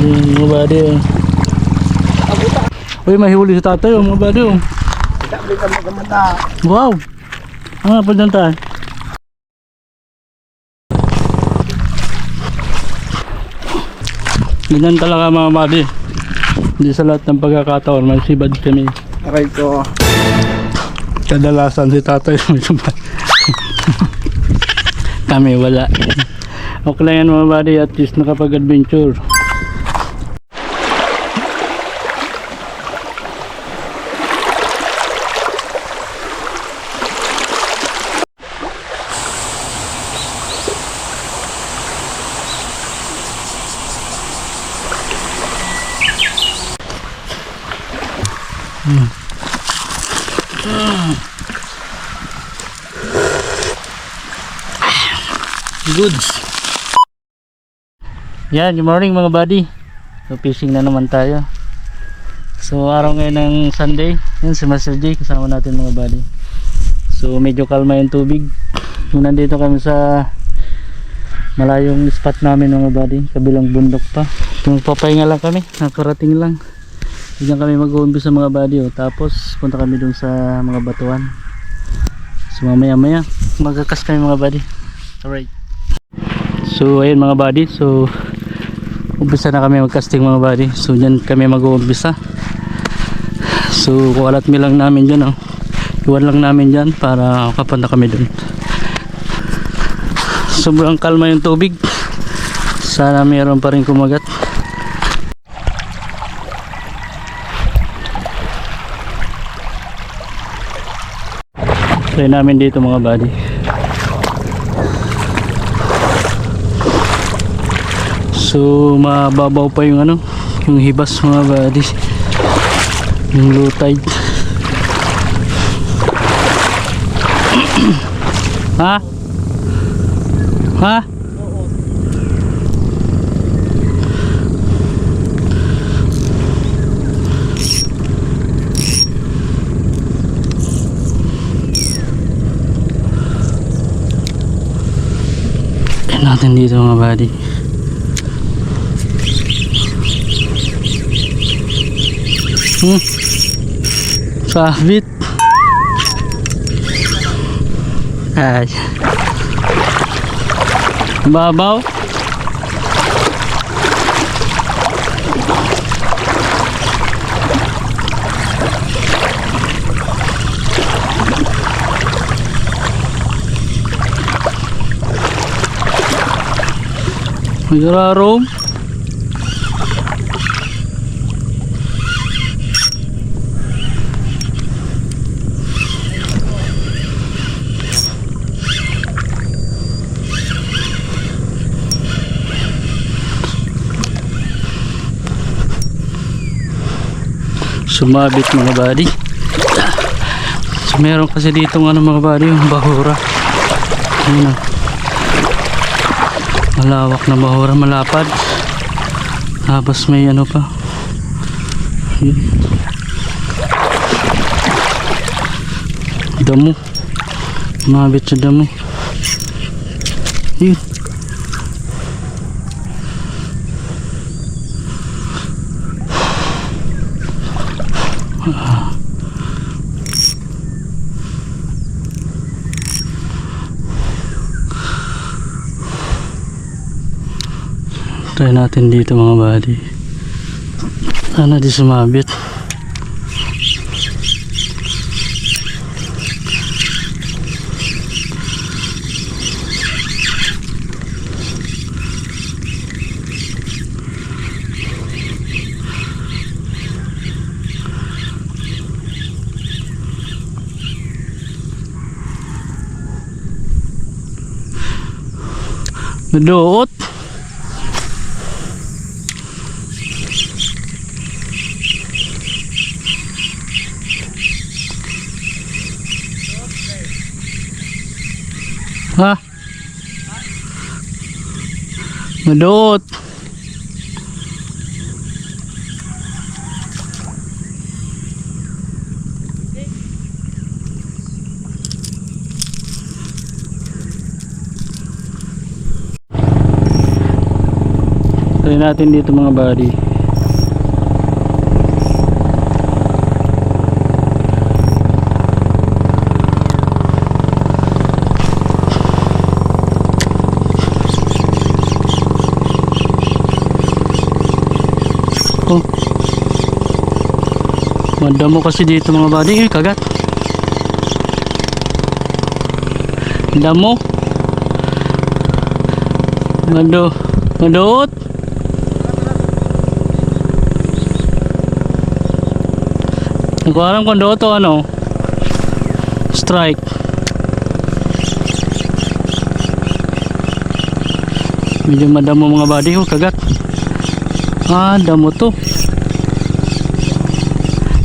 Mga buddy. Uy, may huli si tatay mga buddy. Wow. Ano pa dyan tayo? Ganyan talaga mga buddy. Hindi sa lahat ng pagkakataon may sibad kami. Aray ko. Kadalasan si tatay may sibad. Kami wala. Okay lang yan mga buddy, at least nakapag-adventure. Goods. Yan, good morning mga buddy. So fishing na naman tayo. So araw ngayon ng Sunday. Yan si Master J kasama natin mga buddy. So medyo kalma yung tubig. So nandito kami sa malayong spot namin mga buddy, kabilang bundok pa. Kung papahinga lang kami, nakarating lang. Diyan kami mag-uumpisa mga buddy, tapos punta kami dun sa mga batuan. So mamaya maya magkakas kami mga buddy. Alright. So ayun mga buddy, so umpisa na kami mag-casting mga buddy. So dyan kami mag-uumpisa. So kuwalat mi lang namin dyan, iwan lang namin dyan para kapunta kami dun. Sobrang kalma yung tubig, sana mayroon pa rin kumagat. Try namin dito mga buddy. So mababaw pa yung yung hibas mga buddy, yung low tide. Ha? Ha? Tignan natin dito mga buddy. Sabit. Ay. Babaw. Magrarong. Sumabit mga buddy. So meron kasi dito mga buddy, yung bahura. Ayun, malawak na bahura, malapad. Tapos may pa. Ayun. Damo. Sumabit sa damo. Ayun. Try natin dito mga buddy. Sana di sumabit. Naduot. Ha? Naduot. natin dito mga buddy. Oh. Madamo kasi dito mga buddy. Kagat. Damo. Madot. Hindi ko alam kung doon to ano. Strike. Medyo madamo mga buddy. Kagat. Damo to.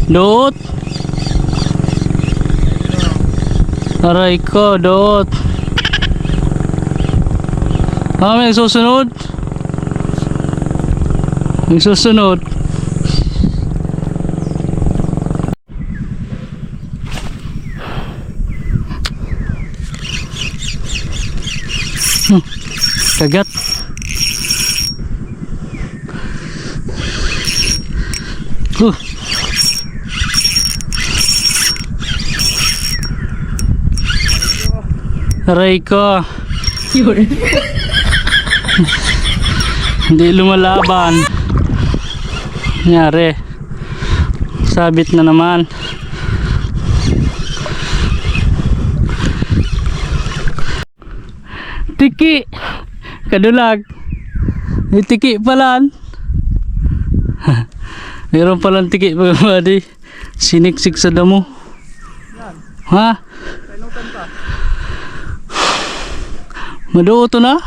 Dot. Aray ko, dot. May susunod. May susunod. Kagat. Aray ko. Hindi lumalaban. Nangyari. Sabit na naman. Tiki. Kadulag. May tiki pala. Meron palang tiki mga buddy. Siniksik sa damo. Ha? Maduo to na?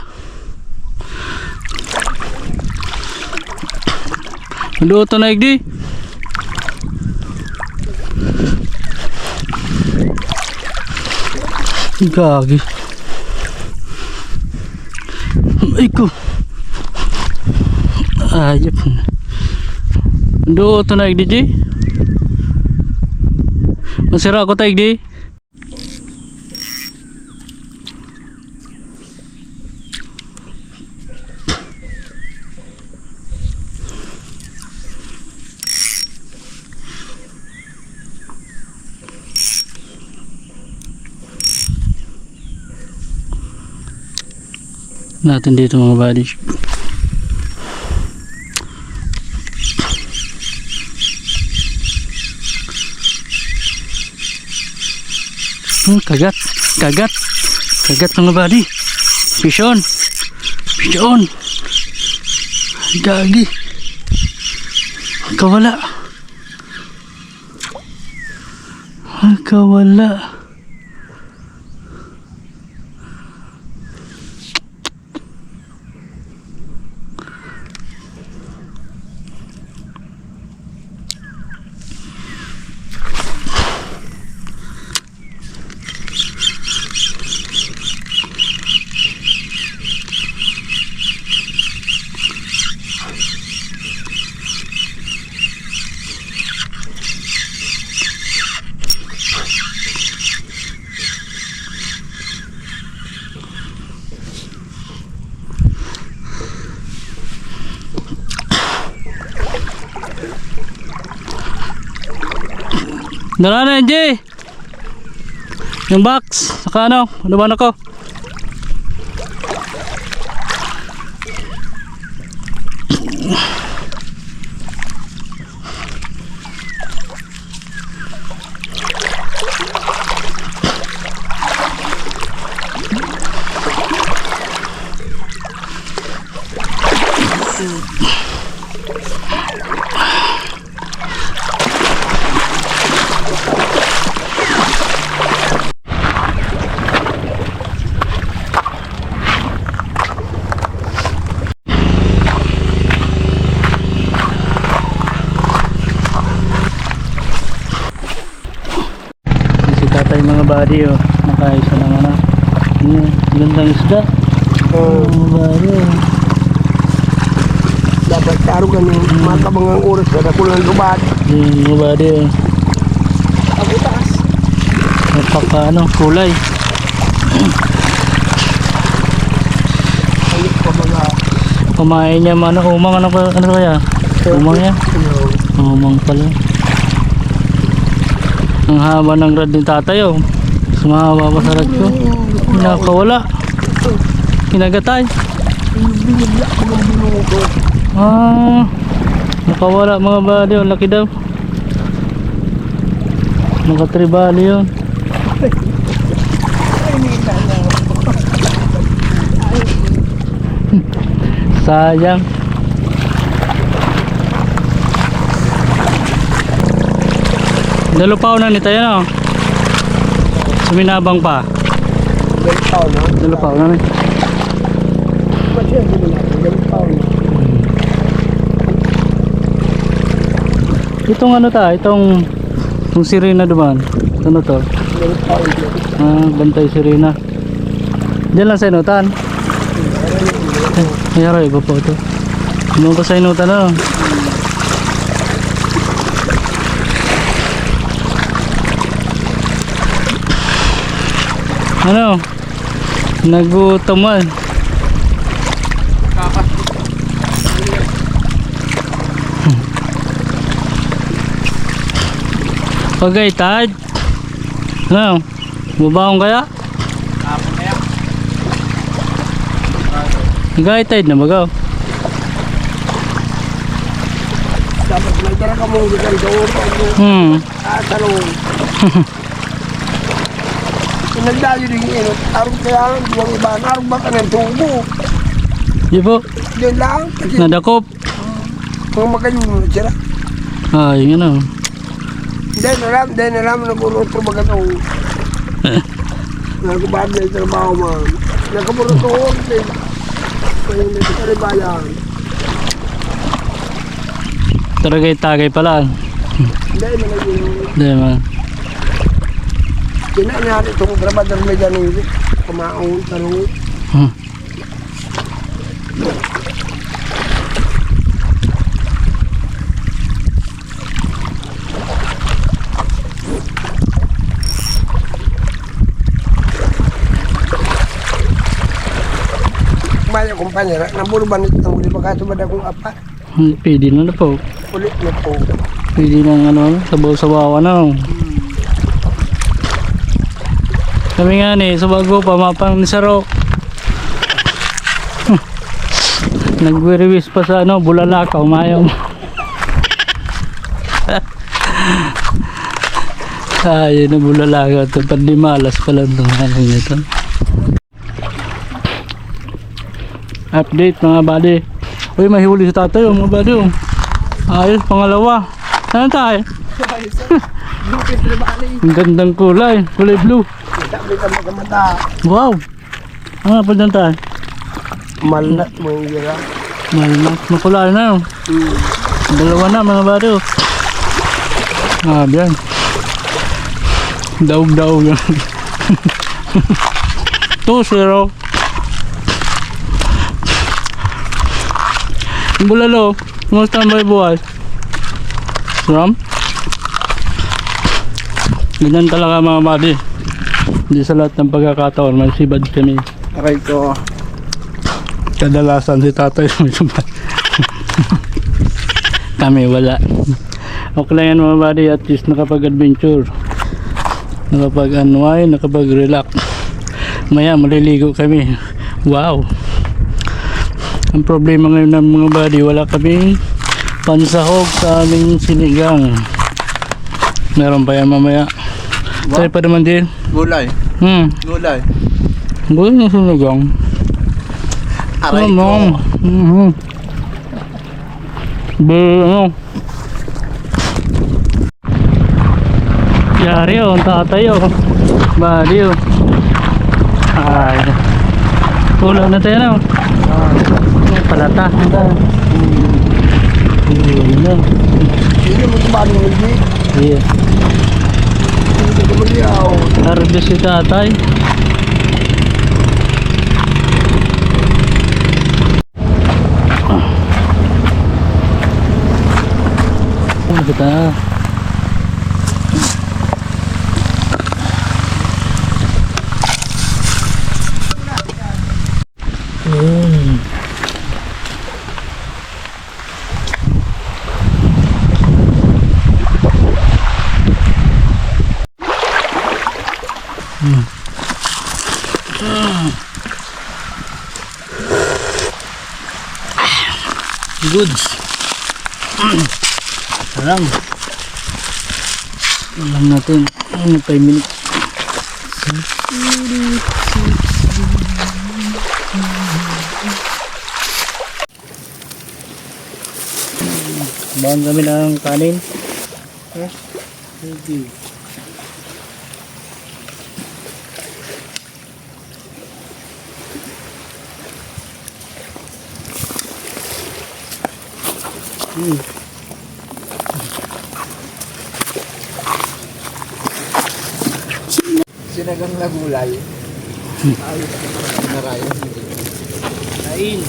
Maduo to na igdi? Gagi. Ay ko. Ayop. Maduo to na igdi di? Masira ko ta igdi? Natin dito mga buddy. Kagat mga buddy. Pishon. Gagi. Kawala. Dala na NJ. Yung box. Saka ano ba na ko? Tatay mga buddy nakaisa ng ano gandang isda mga buddy dapat taro kami matabang ang oras kada kulang lubad mga buddy ang utaas napaka kulay ayun pa mga Kumain niya ano, umang ano kaya? Umang yan? Umang pala. Ang haba ng rad ni tatay oh. Sumahaba pa sa rad ko. Nakawala. Kinagatay. Binigla ko ng binuto. Nakawala mga bali. Ang laki daw. Nakatribali yun. Sayang. Dalupaw na ni tayo no? Suminabang pa. Dalitaw na. Dalupaw na ni. Masya, hindi mo na. Dalitaw na. Itong ano ta? Itong sirena duman. Ano to? Dalitaw na. Bantay sirena. Diyan lang sa inutan. Mayroon iba po ito. Ano pa sa inutan no? Ano? Nagutom man. Pagay tad. Ano? Bubaong kaya? Tapos kaya? Pagay tad na bagaw. Dapat may tara ka mo gitan doon. Talong. Nagdayo din yun. Arong kaya lang, buwang iba. Arong baka ng tubo. Di po. Diyan lang. Kasi Nadakop. kung makanyong sila. Yun ano. Dahil nalam na burot ko baga ito. Nagkabad na yung trabaho man. Nagkaburot ko. Kaya hindi ko karibayan. Tagay pala. Dahil na naging. Di man. Kinaan itong grabador na dyan yung kumaon, tarong. Kumaya kumpanya, naburban ito ng uli pagkasubad akong apa. Pwede na po. Ulit na po. Pwede na ano, sabaw-sabawan na. Kami nga ni, sa bago pa, mapang ni Saro. Nag-release pa sa ano, Bulalakaw, mayaw. Yun na Bulalakaw. Ito, panlimalas pala ito. Ito. Update mga bali. Uy, may huli sa tatay mga bali. Ayos, pangalawa. Ano tayo? Ang gandang kulay. Kulay blue. Sabi ka magkamata. Wow! Ano pa dyan tayo? Malat mo yung gira. Makulay na yun. Dalawa na mga baro. Yan. Daog-daog yan. 2-0. Bulalo. Kumusta ang buhay? Ram? Ganyan talaga mga body. Hindi sa lahat ng pagkakataon, may sibad kami. Aray ko. Kadalasan si tatay may sibad. Kami wala. Okay lang yan mga buddy, at least nakapag-adventure. Nakapag-unwind, nakapag-relax. Maya maliligo kami. Wow! Ang problema ngayon ng mga buddy, wala kaming pansahog sa aming sinigang. Meron pa yan mamaya. Tayo pa naman din. Gulay. Gulay. Gulay na sinigang. Aray ko. Ano? Yari oh, ang tatay oh. Bali oh. Ay. Ulam na tayo na oh. Palata. Sino mo ito ba nung hindi? Yeah. Sino mo liyaw? Harvest si tatay. Ano kita? Goods. Alam. Alam natin. 5 minutes. Bahan kami ng kanin. Hindi. Sinagang na gulay. Ayos na raya. Kain.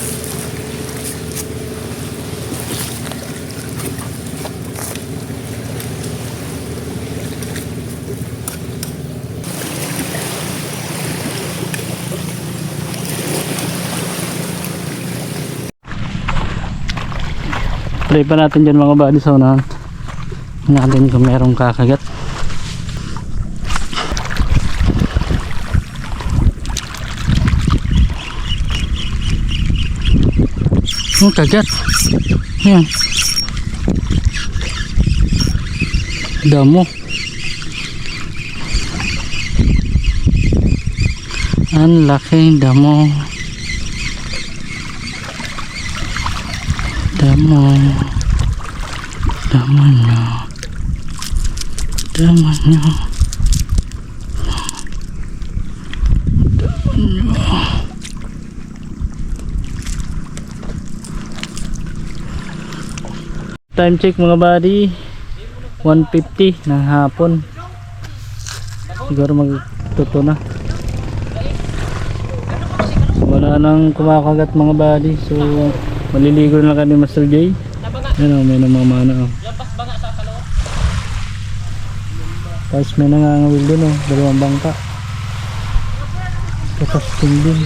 Try pa natin dyan mga buddy sa unahan. Natin kung merong kakagat. Kagat. Yan. Damo. Ang laking damo. Damo. Damo nyo. Damo nyo. Damo nyo. Time check mga buddy, 1:50 ng hapon. Siguro magtuto na. Wala nang kumakagat mga buddy, so maliligo na lang kami Master J. Yan o, may namamana o. Tapos may nangangawil din o, 2 bangka. Kapasting din.